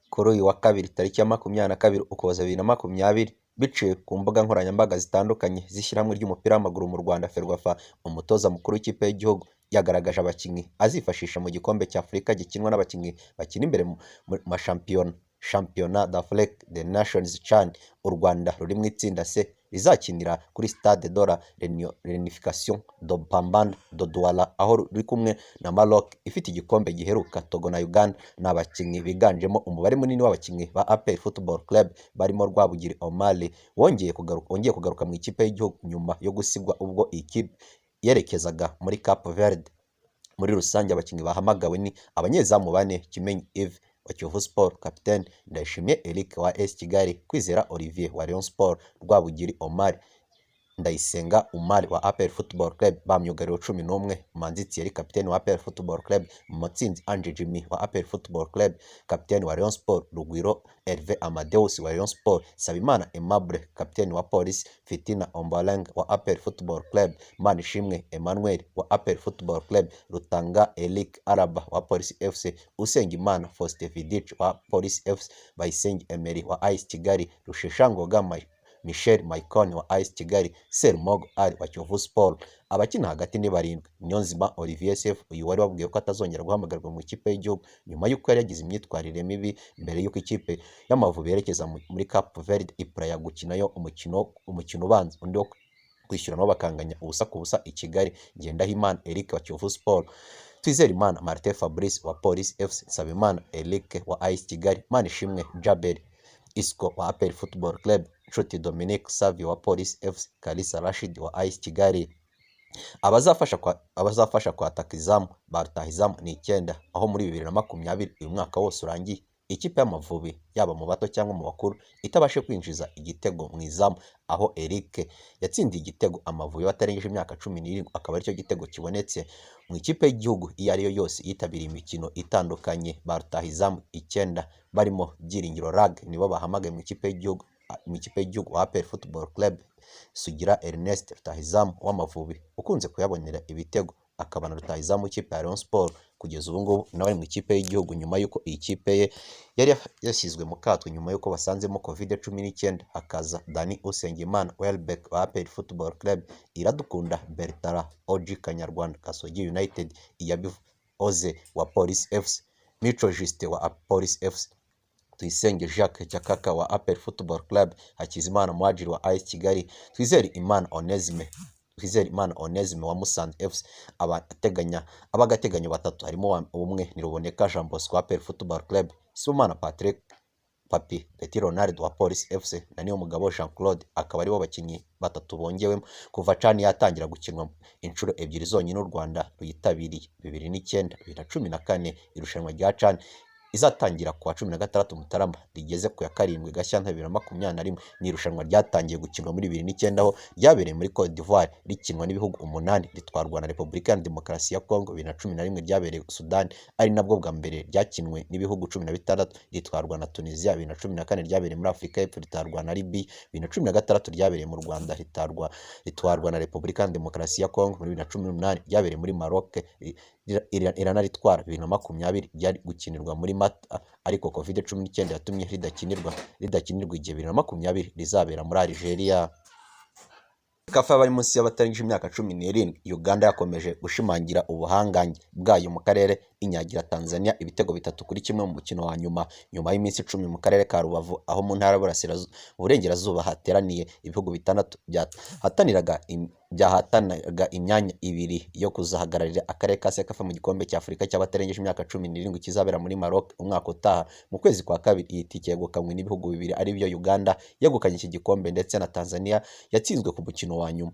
Kuri uyu wa kabiri tariki ya 22 Ukuboza 2020 biciye ku mbuga nkoranyambaga zitandukanye z'ishyirahamwe ry'umupira w'amaguru mu Rwanda Ferwafa, umutoza mukuru w'ikipe y'igihugu yagaragaje abakinnyi azifashisha mu gikombe cya Afurika gikinwa n'abakinnyi bakina imbere mu mashampiyona Championnat d'Afrique des Nations CHAN. U Rwanda ruri mu itsinda C rizakinira kuri Stade de la Reunification de Bambanda de Douala, aho ruri kumwe na Maroc ifite igikombe giheruka. Togo na Uganda ni abakinnyi biganjemo umubare munini w'abakinnyi ba APR Football Club barimo Rwabugiri Omar wongeye kugaruka mu ikipe y'igihugu nyuma yo gusigwa ubwo iyi kipe yerekezaga muri Cape Verde. Muri rusange abakinnyi bahamagawe ni abanyezamu bane: Kimenyi Yves wa Kiyovu Sport, Kapiteni Ndayishimiye Eric wa AS Kigali, Kwizera Olivier wa Rayon Sport, Rwabugiri Omar, Ndayisenga Umar wa APR Football Club, ba myugariro 11: Manzi Thierry kapiteni wa APR Football Club, Mutsinzi Ange Jimmy wa APR Football Club, kapiteni wa Rayon Sport, Rugwiro Hervé Amadeus wa Rayon Sport, Sabimana Aimable kapiteni wa Police, Fitina Ombolenga wa APR Football Club, Manishimwe Emmanuel wa APR Football Club, Rutanga Eric Araba wa Police FC, Usengimana Faustin Vidic wa Police FC, Bayisenge Emery wa AS Kigali, Rusheshangoga Michel Maicon wa AS Kigali, Sermogo Ali wa Kiyovu Sport. Abakina hagati ni barindwi: Niyonzima Olivier Sefu, uyu wari wabwiye ko atazongera guhamagarwa mu ikipe y'igihugu nyuma y'uko yari yagize imyitwarire mibi mbere y'uko ikipe y'Amavubi yerekeza muri Cape Verde i Praia gukinayo umukino ubanza, undi wo kwishyura nabo bakanganya ubusa ku busa i Kigali. Ngendahimana Eric wa Kiyovu Sport, Twizerimana Martin Fabrice wa Police FC, Sabimana Eric wa AS Kigali, Manishimwe Djabel Isco wa APR Football Club, Nshuti Dominique Savio wa Police FC, Kalisa Rashid wa AS Kigali. Abazafasha kwataka izamu ba rutahizamu ni 9, aho muri 2020 uyu mwaka wose urangiye ikipe y'Amavubi yaba mu bato cyangwa mu bakuru itabashe kwinjiza igitego mu izamu, aho Eric yatsindiye igitego Amavubi batarengeje imyaka 17, akaba aricyo gitego kibonetse mu ikipe y'igihugu iyo ariyo yose yitabiriye imikino itandukanye. Ba rutahizamu 9 barimo Byiringiro Rag nibo bahamagaye mu ikipe y'igihugu wa APR Football Club. Sugira Ernest rutahizamu w'Amavubi ukunze kuyabonera ibitego, akaba na rutahizamu w'ikipe ya Rayon Sport kugeza ubu ngubu nawe mu ikipe y'igihugu nyuma y'uko iyi kipe ye yari yashyizwe mu kato nyuma y'uko basanzemo COVID-19. Hakaza Dani Usengimana Welbeck wa APR Football Club, Iradukunda Bertara OG Kanyarwanda Gasogi United, Iyabivu Oze wa Police FC, Mico Justin wa Police FC, Tuyisenge Jacques Cyakaka wa APR Football Club, Hakizimana Muhadjiri wa AS Kigali, Twizerimana Onesme wa Musanze FC. Abagateganyo batatu harimo umwe ni Ruboneka Jean Bosco wa APR Football Club, Sibomana Patrick Papi Petit Ronald wa Police FC na Niyomugabo Jean Claude, akaba aribo bakinnyi batatu bongewemo kuva CHAN yatangira gukinwa inshuro ebyiri zonyine u Rwanda ruyitabiriye: 2009, 2014. Irushanwa rya CHAN izatangira kuwa 16 Mutarama rigeze ku ya 7 Gashyantare 2021. Ni irushanwa ryatangiye gukinwa muri 2009 aho ryabereye muri Cote d'Ivoire rikinwa n'ibihugu 8, ritwarwa na Repubulika ya Demokarasi ya Congo. 2011 ryabereye Sudan ari nabwo bwa mbere ryakinwe n'ibihugu 16, ritwarwa na Tunisia. 2014 ryabereye muri Afurika y'Epfo, ritwarwa na Libya. 2016 ryabereye mu Rwanda, ritwarwa na Repubulika ya Demokarasi ya Congo. Muri 2018 ryabereye muri Maroc, iranaritwara. 2020 ryari gukinirwa muri Mata, ariko COVID-19 yatumye ridakinirwa igihe 2020 rizabera muri Algeria. Kafa bari munsi y'abatarengeje imyaka 17, Uganda yakomeje gushimangira ubuhangange bwayo mu karere, inyagira Tanzania ibitego 3-1 mu mukino wa nyuma y'iminsi 10 mu karere ka Rubavu, aho mu ntara y'Uburengerazuba hateraniye ibihugu 6 byahatanaga imyanya 2 yo kuzahagararira akarere ka Sekafa mu gikombe cya Afurika cy'abatarengeje imyaka 17 kizabera muri Maroc umwaka utaha mu kwezi kwa kabiri. Iyi tike yegukanywe n'ibihugu 2 ari byo Uganda yegukanye iki gikombe ndetse na Tanzania yatsinzwe ku mukino wa nyuma.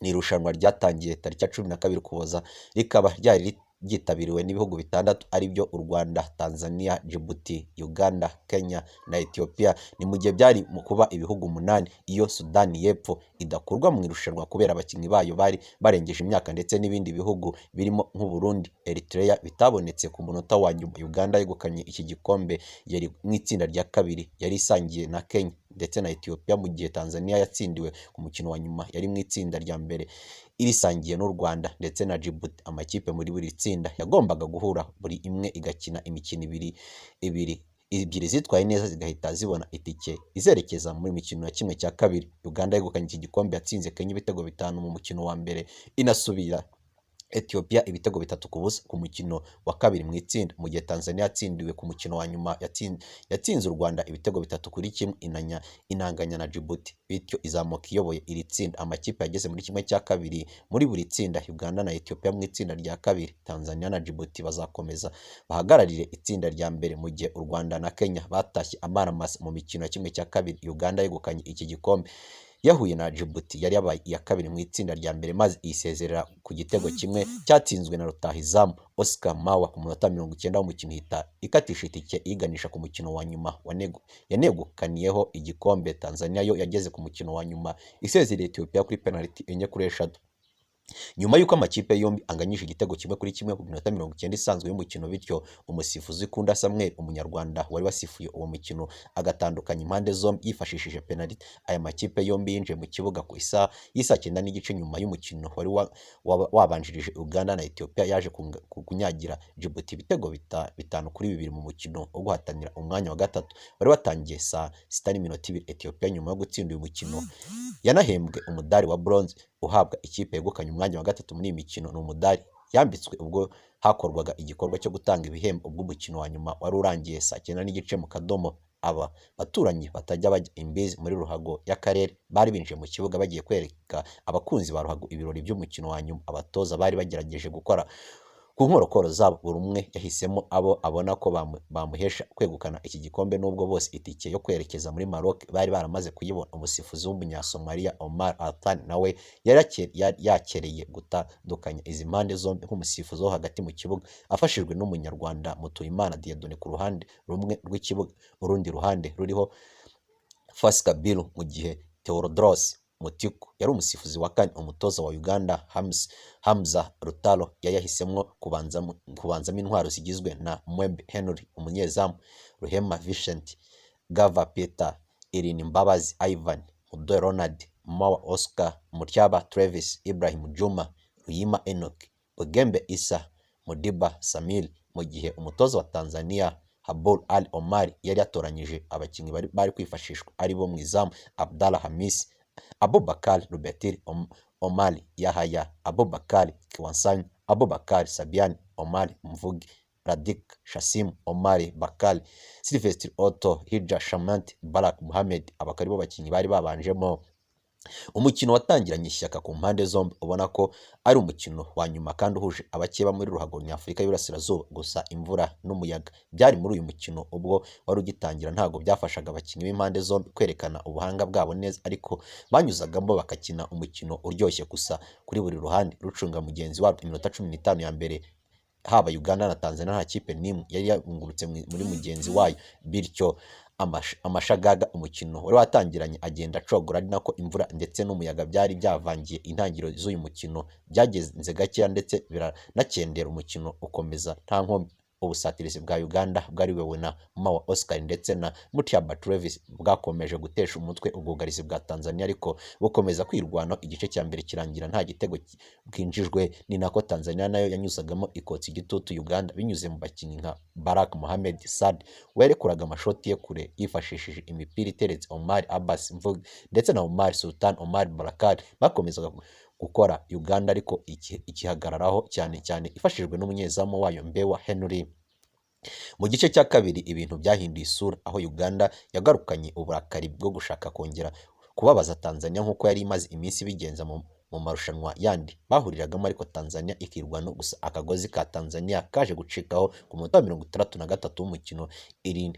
Ni irushanwa ryatangiye tariki 12 Ukuboza, rikaba ryari ryitabiriwe n'ibihugu 6 ari byo u Rwanda, Tanzania, Djibouti, Uganda, Kenya na Ethiopia. Ni mu gihe byari mu kuba ibihugu 8 iyo Sudani y'Epfo idakurwa mu irushanwa kubera abakinnyi bayo bari barengeje imyaka, ndetse n'ibindi bihugu birimo nk'u Burundi, Eritrea bitabonetse ku munota wa nyuma. Uganda yegukanye iki gikombe yari mu itsinda rya kabiri, yari isangiye na Kenya ndetse na Ethiopia, mu gihe Tanzania yatsindiwe ku mukino wa nyuma yari mu itsinda rya mbere irisangiye n'u Rwanda ndetse na Djibouti. Amakipe muri buri tsinda yagombaga guhura buri imwe igakina imikino ibiri ebyiri zitwaye neza zigahita zibona itike izerekeza mu mikino ya kimwe cya kabiri. Uganda yegukanye iki gikombe yatsinze Kenya ibitego 5 mu mukino wa mbere, inasubira Ethiopia ibitego 3-0 ku mukino wa kabiri mu itsinda, mu gihe Tanzania yatsindiwe ku mukino wa nyuma yatsinze u Rwanda ibitego 3-1 inanganya na Djibouti, bityo izamuka iyoboye iri tsinda. Amakipe yageze muri kimwe cya kabiri muri buri tsinda, Uganda na Ethiopia mu itsinda rya kabiri, Tanzania na Djibouti bazakomeza bahagararire itsinda rya mbere, mu gihe u Rwanda na Kenya batashye amaramasa mu mikino ya kimwe cya kabiri. Uganda yegukanye iki gikombe yahuye na Djibouti yari yabaye iya kabiri mu itsinda rya mbere, maze isezerera ku gitego kimwe cyatsinzwe na rutahizamu Oscar Mawa ku munota 90 w'umukino, ihita ikatisha itike iganisha ku mukino wa nyuma yanegukaniyeho igikombe. Tanzania yo yageze ku mukino wa nyuma isezerera Ethiopia kuri penalty 4-3. Nyuma y'uko amakipe yombi anganyije igitego 1-1 ku minota 90 isanzwe y'umukino, bityo umusifuzi Kunda Samuel umunyarwanda wari wasifuye uwo mukino agatandukanya impande zombi yifashishije penalty, aya makipe yombi yinjiye mu kibuga ku isaha y'isa 9 n'igice nyuma y'umukino wari wabanjirije Uganda na Ethiopia yaje kunyagira Djibouti ibitego 5-2 mu mukino wo guhatanira umwanya wa gatatu wari watangiye saa 6:2. Ethiopia nyuma yo gutsinda uyu mukino yanahembwe umudari wa bronze uhabwa ikipe yegukanye umwanya wa gatatu muri iyi mikino. Ni umudari yambitswe ubwo hakorwaga igikorwa cyo gutanga ibihembo ubwo umukino wa nyuma wari urangiye saa 9 n'igice mu Kadomo. Aba baturanyi batajya bajya imbizi muri ruhago y'akarere bari binjiye mu kibuga bagiye kwereka abakunzi ba ruhago ibirori by'umukino wa nyuma. Abatoza bari bagerageje gukora ku nkorokoro zabo, buri umwe yahisemo abo abona ko bamuhesha kwegukana iki gikombe, nubwo bose itike yo kwerekeza muri Maroc bari baramaze kuyibona. Umusifuzi w'umunya-Somalia Omar Athan nawe yakereye gutandukanya izi mpande zombi nk'umusifuzi wo hagati mu kibuga, afashijwe n'umunyarwanda Mutuyimana Dieudonné ku ruhande rumwe rw'ikibuga, urundi ruhande ruriho Fasi Kabiru, mu gihe Theodros Mutiku yari umusifuzi wa kane. Umutoza wa Uganda Hamza Rutalo yahisemo kubanzamo intwaro zigizwe na Mwembe Henry umunyezamu, Ruhema Vincent, Gava Peter, Irini Mbabazi Ivan, Mudoe Ronald, Mawa Oscar, Mutyaba Travis, Ibrahim Juma, Ruyima Enoch, Bugembe Isa, Mudiba Samil, mu gihe umutoza wa Tanzania Habul Ali Omar yari yatoranyije abakinnyi bari kwifashishwa aribo mu izamu Abdallah Hamis, Abubakar Rubetir, Omar Yahaya, Abubakar Kiwansani, Abubakar Sabiani, Omar Mvugi, Radik Shasim, Omar Bakari, Sylvestre Otto, Hija Shamanti, Barak Mohamed. Abakari bo bakinnyi bari babanjemo. Umukino watangiranye ishyaka ku mpande zombi, ubona ko ari umukino wa nyuma kandi uhuje abakeba muri ruhago nyafurika y'Iburasirazuba. Gusa imvura n'umuyaga byari muri uyu mukino ubwo wari ugitangira ntabwo byafashaga abakinnyi b'impande zombi kwerekana ubuhanga bwabo neza, ariko banyuzagamo bagakina umukino uryoshye. Gusa kuri buri ruhande rucunga mugenzi wabo iminota 15 ya mbere, haba Uganda na Tanzania nta kipe n'imwe yari yungurutse muri mugenzi wayo, bityo amashagaga umukino wari watangiranye agenda acogora, ari nako imvura ndetse n'umuyaga byari byavangiye intangiriro z'uyu mukino. Byagenze gakeya ndetse biranakendera umukino ukomeza nta nkomyi. Ubusatirizi bwa Uganda bwari wewe na Mawa Oscar ndetse na Mutyaba Travis bwakomeje gutesha umutwe ubwugarizi bwa Tanzania, ariko bukomeza kwirwanaho. Igice cya mbere kirangira nta gitego bwinjijwe, ni nako Tanzania nayo yanyuzagamo ikotsa igitutu Uganda binyuze mu bakinnyi nka Barak Mohamed Saad werekuraga amashoti ye kure yifashishije imipira iteretse. Omar Abbas Mvugi ndetse na Omar Sultan Omar Barakari bakomezaga gukora Uganda, ariko ikihagararaho cyane cyane ifashijwe n'umunyezamu wayo Mbewa Henry. Mu gice cya kabiri ibintu byahinduye isura, aho Uganda yagarukanye uburakari bwo gushaka kongera kubabaza Tanzania nk'uko yari imaze iminsi bigenza mu marushanwa yandi bahuriragamo, ariko Tanzania ikirwano. Gusa akagozi ka Tanzania kaje gucikaho ku munota wa 63 w'umukino.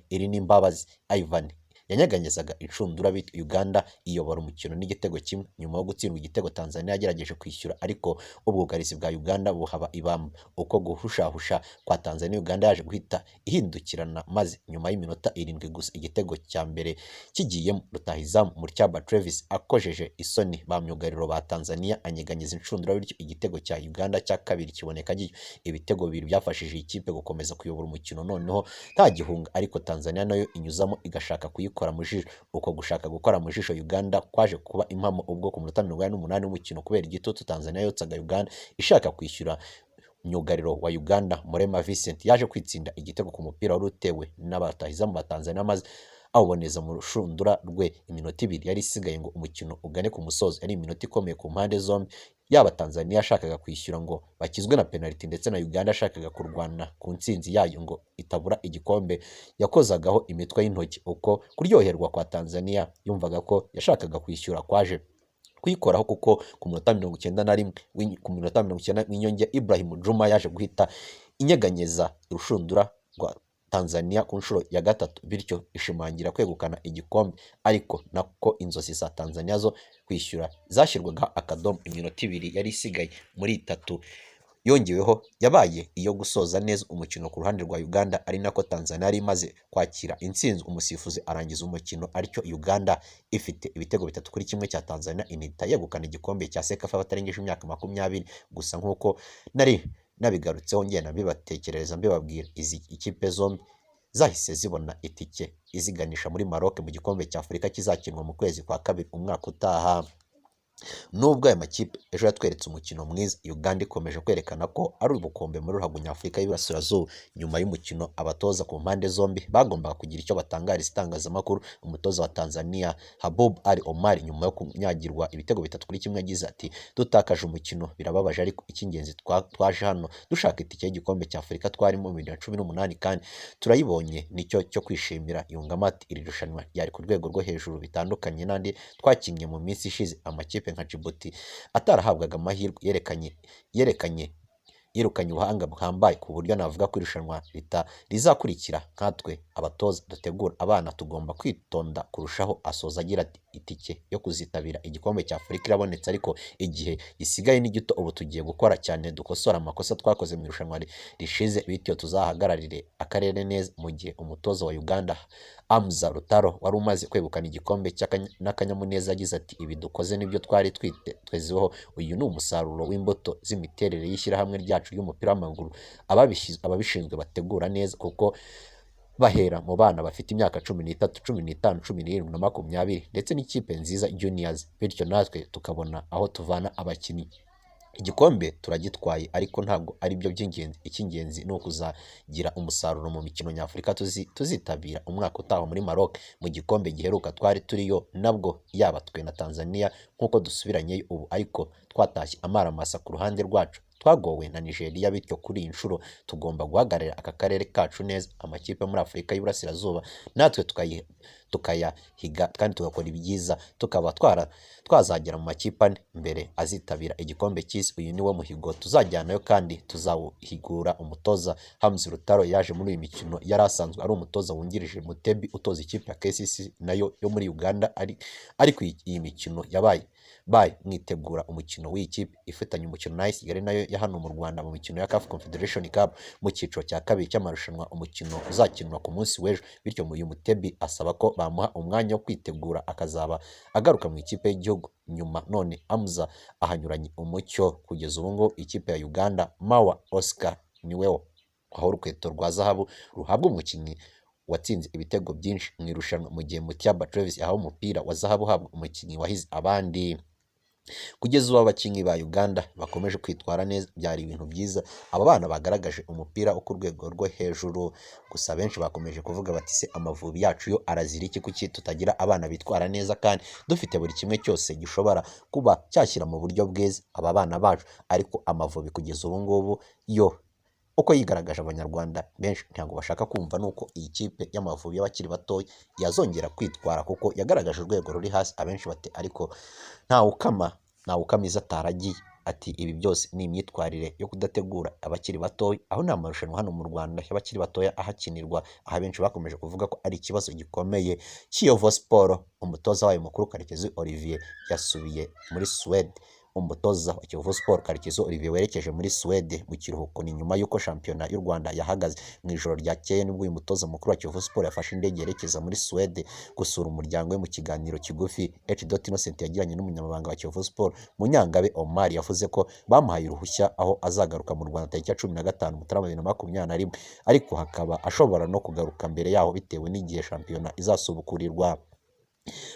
Irini Mbabazi Ivan yanyaganyezaga inshundura, bityo Uganda iyobora umukino n'igitego kimwe. Nyuma yo gutsindwa igitego, Tanzania yagerageje kwishyura, ariko ubwugarizi bwa Uganda buhaba ibamba. Uko guhushahusha kwa Tanzania, Uganda yaje guhita ihindukirana, maze nyuma y'iminota 7 gusa igitego cya mbere kigiyemo, rutahizamu Mutyaba Travis akojeje isoni ba myugariro ba Tanzania anyeganyeza inshundura, bityo igitego cya Uganda cya kabiri kiboneka giyo. Ibitego bibiri byafashije ikipe gukomeza kuyobora umukino noneho nta gihunga, ariko Tanzania nayo inyuzamo igashaka kuyikora mu jisho. Uko gushaka gukora mu jisho Uganda kwaje kuba impamo ubwo ku munota 88 w'umukino, kubera igitutu Tanzania yotsaga Uganda ishaka kwishyura myugariro wa Uganda Murema Vincent yaje kwitsinda igitego ku mupira wari utewe n'abatahizamu ba Tanzania maze awuboneza mu rushundura rwe. Iminota 2 yari isigaye ngo umukino ugane ku musozo. Yari iminota ikomeye ku mpande zombi, yaba Tanzania yashakaga kwishyura ngo bakizwe na penalty ndetse na Uganda yashakaga kurwana ku ntsinzi yayo ngo itabura igikombe. Yakozagaho imitwe y'intoki uko kuryoherwa kwa Tanzania yumvaga ko yashakaga kwishyura kwaje kuyikoraho, kuko ku minota 91 ku minota 90 w'inyongera Ibrahim Juma yaje guhita inyeganyeza urushundura rwa Tanzania ku nshuro ya gatatu, bityo ishimangira kwegukana igikombe. Ariko nako inzozi za Tanzania zo kwishyura zashyirwaga akadomo. Iminota 2 yari isigaye muri 3 yongeweho yabaye iyo gusoza neza umukino ku ruhande rwa Uganda, ari nako Tanzania yari imaze kwakira intsinzi. Umusifuzi arangiza umukino aricyo Uganda ifite ibitego 3-1 cya Tanzania inita yegukana igikombe cya Sekafa batarengeje imyaka 20. Gusa nk'uko nari nabigarutseho ngenda bibatekerereza mbibabwira, izi ikipe zombi zahise zibona itike iziganisha muri Maroc mu gikombe cya Afurika kizakinwa mu kwezi kwa kabiri umwaka utaha. Nubwo aya makipe ejo yatweretse umukino mwiza, Uganda ikomeje kwerekana ko ari ubukombe muri ruhago nyafurika y'Iburasirazuba. Nyuma y'umukino abatoza ku mpande zombi bagombaga kugira icyo batangariza itangazamakuru. Umutoza wa Tanzania Haboub Ali Omar nyuma yo kunyagirwa ibitego 3-1 yagize ati dutakaje umukino birababaje, ariko icy'ingenzi twaje hano dushaka itike y'igikombe cya Afurika twarimo 2018 kandi turayibonye, nicyo cyo kwishimira. Yungamo ati iri rushanwa ryari ku rwego rwo hejuru bitandukanye n'andi twakinnye mu minsi ishize. Amakipe nka Djibouti atarahabwaga amahirwe yirukanye ubuhanga buhambaye ku buryo navuga ko irushanwa rizakurikira nkatwe abatoza dutegura abana tugomba kwitonda kurushaho. Asoza agira ati itike yo kuzitabira igikombe cya Afurika irabonetse, ariko igihe gisigaye ni gito. Ubu tugiye gukora cyane dukosora amakosa twakoze mu irushanwa rishize, bityo tuzahagararire akarere neza. Mu gihe umutoza wa Uganda Amza Rutaro wari umaze kwegukana igikombe n'akanyamuneza yagize ati ibi dukoze nibyo twari twitezweho. Uyu ni umusaruro w'imbuto z'imiterere y'ishyirahamwe ryacu ry'umupira w'amaguru. Ababishinzwe bategura neza kuko bahera mu bana bafite imyaka 13, 15, 17 na 20 ndetse n'ikipe nziza juniors, bityo natwe tukabona aho tuvana abakinnyi. Igikombe turagitwaye, ariko ntabwo ari byo by'ingenzi. Icy'ingenzi ni ukuzagira umusaruro mu mikino nyafurika tuzitabira umwaka utaha muri Maroc. Mu gikombe giheruka twari turiyo nabwo, yaba twe na Tanzania nk'uko dusubiranyeyo ubu, ariko twatashye amaramasa ku ruhande rwacu. Twagowe na Nigeria, bityo kuri iyi nshuro tugomba guhagararira aka karere kacu neza. Amakipe muri Afurika y'Iburasirazuba natwe tukayahiga kandi tugakora ibyiza, tukaba twazagera mu makipe ane mbere azitabira igikombe cy'isi. Uyu niwo muhigo tuzajyanayo kandi tuzawuhigura. Umutoza Hamzi Rutaro yaje muri iyi mikino yari asanzwe ari umutoza wungirije Mutebi utoza ikipe ya KCC nayo yo muri Uganda, ariko iyi mikino yabaye mwitegura umukino w'iyi kipe ifitanye umukino na Kigali nayo ya hano mu Rwanda mu mikino ya CAF Confederation Cup mu cyiciro cya kabiri cy'amarushanwa. Umukino uzakinwa ku munsi w'ejo, bityo uyu Mutebi asaba ko bamuha umwanya wo kwitegura akazaba agaruka mu ikipe y'igihugu nyuma. None Amza ahanyuranye umucyo. Kugeza ubu ngo ikipe ya Uganda Mawa Oscar niwe aho urukweto rwa zahabu ruhabwa umukinnyi watsinze ibitego byinshi mu irushanwa, mu gihe Mutiaba Travis aho umupira wa zahabu uhabwa umukinnyi wahize abandi. Kugeza ubu abakinnyi ba Uganda bakomeje kwitwara neza, byari ibintu byiza. Aba bana bagaragaje umupira wo ku rwego rwo hejuru. Gusa benshi bakomeje kuvuga bati se Amavubi yacu yo arazira iki, kuki tutagira abana bitwara neza kandi dufite buri kimwe cyose gishobora kuba cyashyira mu buryo bwiza aba bana bacu. Ariko Amavubi kugeza ubu ngubu yo uko yigaragaje, Abanyarwanda benshi ntabwo bashaka kumva nuko iyi kipe y'Amavubi y'abakiri batoya yazongera kwitwara, kuko yagaragaje urwego ruri hasi. Abenshi bati ariko ntawukamiza ataragiye. Ati ibi byose ni imyitwarire yo kudategura abakiri batoya, aho nta marushanwa hano mu Rwanda y'abakiri batoya ahakinirwa. Aha benshi bakomeje kuvuga ko ari ikibazo gikomeye. Kiyovu Sport umutoza wayo mukuru Karekezi Olivier yasubiye muri Suède. Umutoza wa Kiyovu Sport Karekezi Olivier werekeje muri Suède mu kiruhuko. Ni nyuma y'uko shampiyona y'u Rwanda yahagaze. Mu ijoro ryakeye nibwo uyu mutoza mukuru wa Kiyovu Sport yafashe indege yerekeza muri Suède gusura umuryango we. Mu kiganiro kigufi H. Innocent yagiranye n'umunyamabanga wa Kiyovu Sport Munyangabe Omar yavuze ko bamuhaye uruhushya aho azagaruka mu Rwanda tariki ya 15 Mutarama 2021, ariko hakaba ashobora no kugaruka mbere yaho bitewe n'igihe shampiyona izasubukurirwa.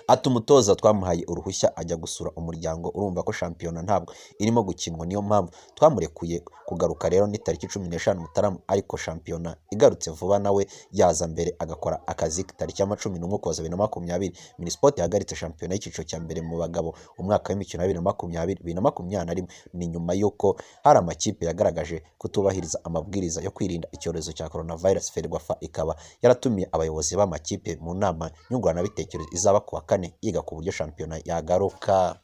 ati umutoza twamuhaye uruhushya ajya gusura umuryango, urumva ko shampiyona ntabwo irimo gukinwa, niyo mpamvu twamurekuye kugaruka rero ni tariki 15 Mutarama, ariko shampiyona igarutse vuba nawe yaza mbere agakora akazi tariki ya 11 Ukuboza 2020. Minisport yahagaritse shampiyona y'icyiciro cya mbere mu bagabo umwaka w'imikino 2020-2021 ni nyuma y'uko hari amakipe yagaragaje kutubahiriza amabwiriza yo kwirinda icyorezo cya coronavirus. Ferwafa ikaba yaratumiye abayobozi b'amakipe mu nama nyunguranabitekerezo izaba kuwa kane yiga ku buryo shampiyona yagaruka.